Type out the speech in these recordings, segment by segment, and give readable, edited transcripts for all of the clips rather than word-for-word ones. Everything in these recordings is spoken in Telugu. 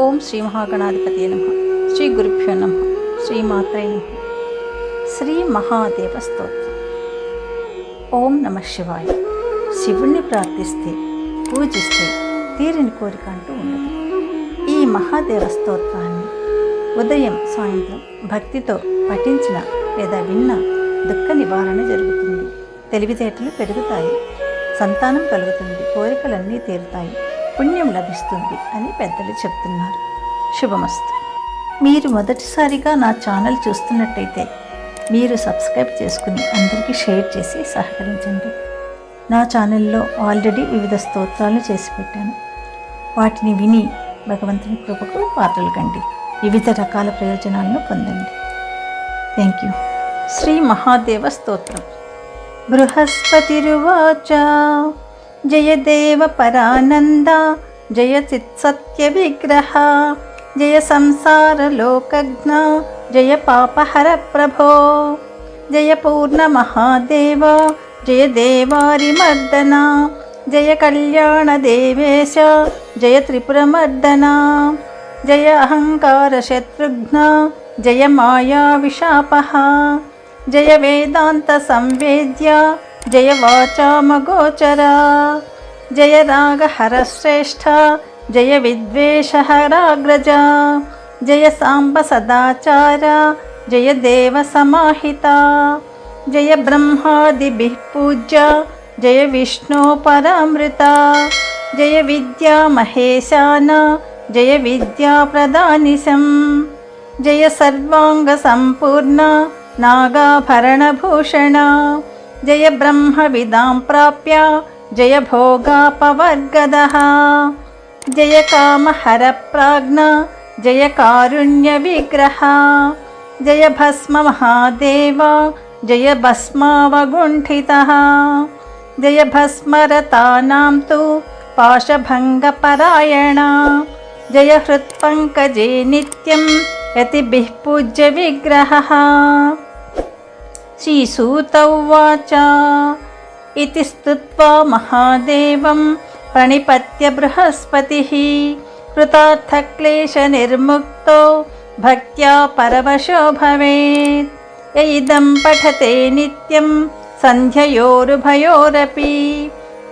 ఓం శ్రీ మహాగణాధిపతి నమః. శ్రీ గురుభ్యో నమః. శ్రీమాత్రే నమః. శ్రీ మహాదేవ స్తోత్రం. ఓం నమః శివాయ. శివుణ్ణి ప్రార్థిస్తే పూజిస్తే తీరిని కోరిక అంటూ ఉండదు. ఈ మహాదేవ స్తోత్రాన్ని ఉదయం సాయంత్రం భక్తితో పఠించిన లేదా విన్న దుఃఖ నివారణ జరుగుతుంది. తెలివితేటలు పెరుగుతాయి, సంతానం కలుగుతుంది, కోరికలన్నీ తీరుతాయి, పుణ్యం లభిస్తుంది అని పెద్దలు చెప్తున్నారు. శుభమస్తు. మీరు మొదటిసారిగా నా ఛానల్ చూస్తున్నట్టయితే మీరు సబ్స్క్రైబ్ చేసుకుని అందరికీ షేర్ చేసి సహకరించండి. నా ఛానల్లో ఆల్రెడీ వివిధ స్తోత్రాలు చేసి పెట్టాను. వాటిని విని భగవంతుని కృపకు పాత్రలు కండి, వివిధ రకాల ప్రయోజనాలను పొందండి. Thank you. శ్రీ మహాదేవ స్తోత్రం. బృహస్పతిరువాచ జయ దేవ పరానంద జయ చిత్సత్య విగ్రహ జయ సంసార లోకజ్ఞ జయ పాపహర ప్రభో జయ పూర్ణ మహాదేవ జయ దేవారిమర్దన జయ కళ్యాణ దేవేశ జయ త్రిపురమర్దన జయ అహంకార శత్రుఘ్న జయ మాయా విశాపః జయ వేదాంత సంవేద్య జయ వాచామగోచర జయ రాగహర శ్రేష్ఠ జయ విద్వేషహరాగ్రజ జయ సాంబ సదాచార జయ దేవ సమాహిత జయ బ్రహ్మాదిభిః పూజ్య జయ విష్ణు పరామృత జయ విద్యా మహేశాన జయ విద్యా ప్రదానిశం జయ సర్వాంగ సంపూర్ణ నాగాభరణభూషణ జయ బ్రహ్మ విదాం ప్రాప్య జయ భోగాపవర్గదః జయ కామహర ప్రాజ్ఞ జయ కారుణ్య విగ్రహ జయ భస్మ మహాదేవ జయ భస్మావగుంఠితః జయ భస్మరతానాం తు పాశభంగపరాయణ జయ హృత్పంకజే నిత్యం యతిభిః పూజ్య విగ్రహః. శ్రీసూత ఉవాచ ఇతి స్తుత్వా మహాదేవం ప్రణిపత్య బృహస్పతిః కృతార్థక్లేశనిర్ముక్తో భక్త్యా పరవశో భవేత్. య ఇదం పఠతే నిత్యం సంధ్యయోరుభయోరపి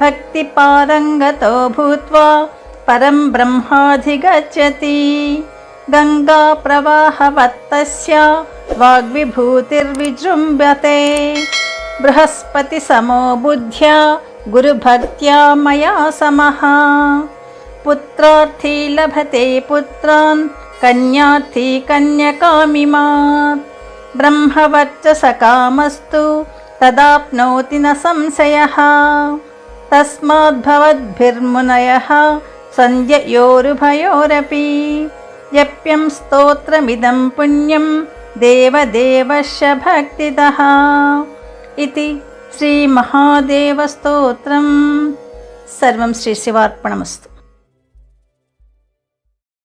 భక్తిపారంగతో భూత్వా పరం బ్రహ్మాధిగచ్చతి. గంగా ప్రవాహవత్తస్య వాగ్విభూతిర్విజృంభతే బృహస్పతి సమో బుద్ధ్యా గురుభక్త్యా మయా సమః. పుత్రార్థీ లభతే పుత్రాన్ కన్యార్థీ కన్యకామిమాత్. బ్రహ్మవర్చసకామస్తు తదాప్నోతి న సంశయః. తస్మాద్భవద్భిర్మునయః సంధ్యయోరుభయోరపి యప్యం స్తోత్రమిదం పుణ్యం దేవదేవస్య భక్తితః. ఇతి శ్రీ మహాదేవ స్తోత్రం. సర్వం శ్రీ శివార్పణమస్తు.